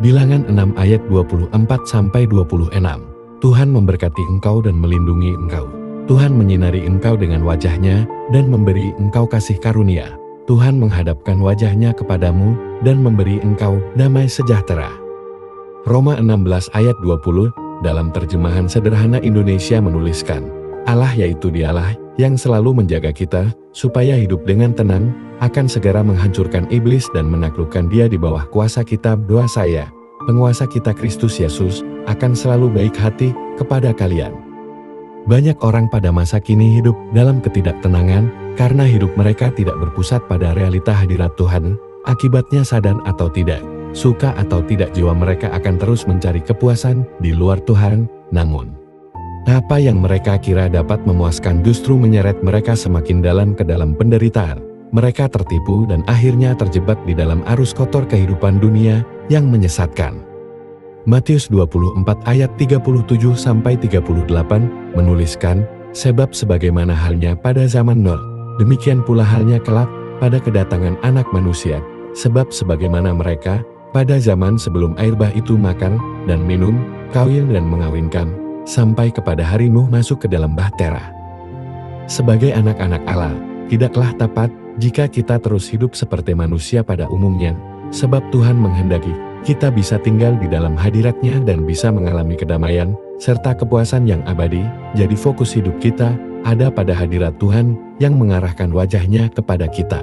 Bilangan 6 ayat 24-26. Tuhan memberkati engkau dan melindungi engkau. Tuhan menyinari engkau dengan wajah-Nya dan memberi engkau kasih karunia. Tuhan menghadapkan wajah-Nya kepadamu dan memberi engkau damai sejahtera. Roma 16 ayat 20 dalam terjemahan sederhana Indonesia menuliskan, Allah yaitu Dialah yang selalu menjaga kita supaya hidup dengan tenang, akan segera menghancurkan iblis dan menaklukkan dia di bawah kuasa kita. Doa saya, penguasa kita Kristus Yesus, akan selalu baik hati kepada kalian. Banyak orang pada masa kini hidup dalam ketidaktenangan karena hidup mereka tidak berpusat pada realita hadirat Tuhan. Akibatnya sadar atau tidak, suka atau tidak, jiwa mereka akan terus mencari kepuasan di luar Tuhan. Namun, apa yang mereka kira dapat memuaskan justru menyeret mereka semakin dalam ke dalam penderitaan. Mereka tertipu dan akhirnya terjebak di dalam arus kotor kehidupan dunia yang menyesatkan. Matius 24 ayat 37-38 menuliskan, sebab sebagaimana halnya pada zaman Nuh, demikian pula halnya kelak pada kedatangan Anak Manusia. Sebab sebagaimana mereka pada zaman sebelum air bah itu makan dan minum, kawin dan mengawinkan, sampai kepada hari Nuh masuk ke dalam bahtera. Sebagai anak-anak Allah, tidaklah tepat jika kita terus hidup seperti manusia pada umumnya, sebab Tuhan menghendaki kita bisa tinggal di dalam hadirat-Nya dan bisa mengalami kedamaian serta kepuasan yang abadi. Jadi fokus hidup kita ada pada hadirat Tuhan yang mengarahkan wajah-Nya kepada kita.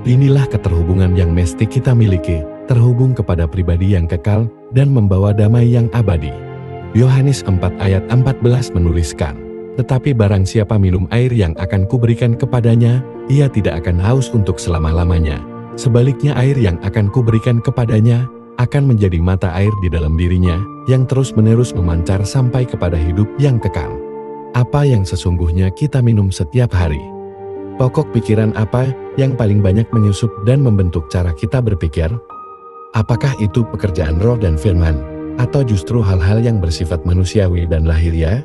Inilah keterhubungan yang mesti kita miliki, terhubung kepada pribadi yang kekal dan membawa damai yang abadi. Yohanes 4 ayat 14 menuliskan, tetapi barang siapa minum air yang akan kuberikan kepadanya, ia tidak akan haus untuk selama-lamanya. Sebaliknya air yang akan kuberikan kepadanya, akan menjadi mata air di dalam dirinya, yang terus-menerus memancar sampai kepada hidup yang kekal. Apa yang sesungguhnya kita minum setiap hari? Pokok pikiran apa yang paling banyak menyusup dan membentuk cara kita berpikir? Apakah itu pekerjaan roh dan firman, atau justru hal-hal yang bersifat manusiawi dan lahiriah?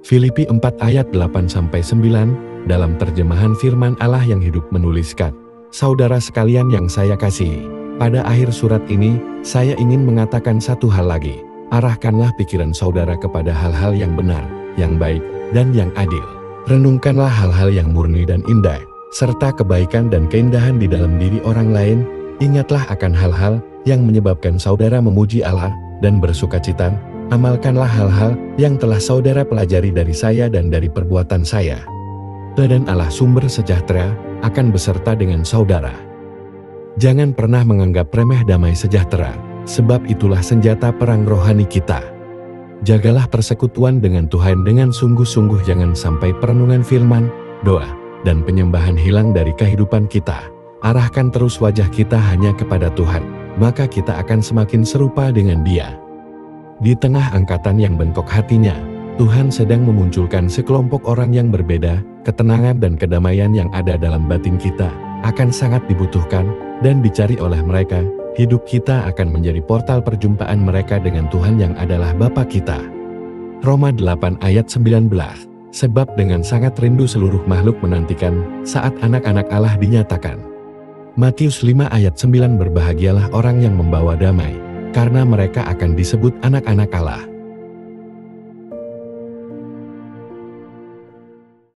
Filipi 4 ayat 8-9 dalam terjemahan firman Allah yang hidup menuliskan, saudara sekalian yang saya kasihi, pada akhir surat ini, saya ingin mengatakan satu hal lagi. Arahkanlah pikiran saudara kepada hal-hal yang benar, yang baik, dan yang adil. Renungkanlah hal-hal yang murni dan indah, serta kebaikan dan keindahan di dalam diri orang lain. Ingatlah akan hal-hal yang menyebabkan saudara memuji Allah dan bersukacita. Amalkanlah hal-hal yang telah saudara pelajari dari saya dan dari perbuatan saya. Dan Allah sumber sejahtera akan beserta dengan saudara. Jangan pernah menganggap remeh damai sejahtera, sebab itulah senjata perang rohani kita. Jagalah persekutuan dengan Tuhan dengan sungguh-sungguh, jangan sampai perenungan firman, doa, dan penyembahan hilang dari kehidupan kita. Arahkan terus wajah kita hanya kepada Tuhan, maka kita akan semakin serupa dengan Dia. Di tengah angkatan yang bengkok hatinya, Tuhan sedang memunculkan sekelompok orang yang berbeda. Ketenangan dan kedamaian yang ada dalam batin kita akan sangat dibutuhkan dan dicari oleh mereka. Hidup kita akan menjadi portal perjumpaan mereka dengan Tuhan yang adalah Bapa kita. Roma 8 ayat 19. Sebab dengan sangat rindu seluruh makhluk menantikan saat anak-anak Allah dinyatakan. Matius 5 ayat 9. Berbahagialah orang yang membawa damai, karena mereka akan disebut anak-anak Allah.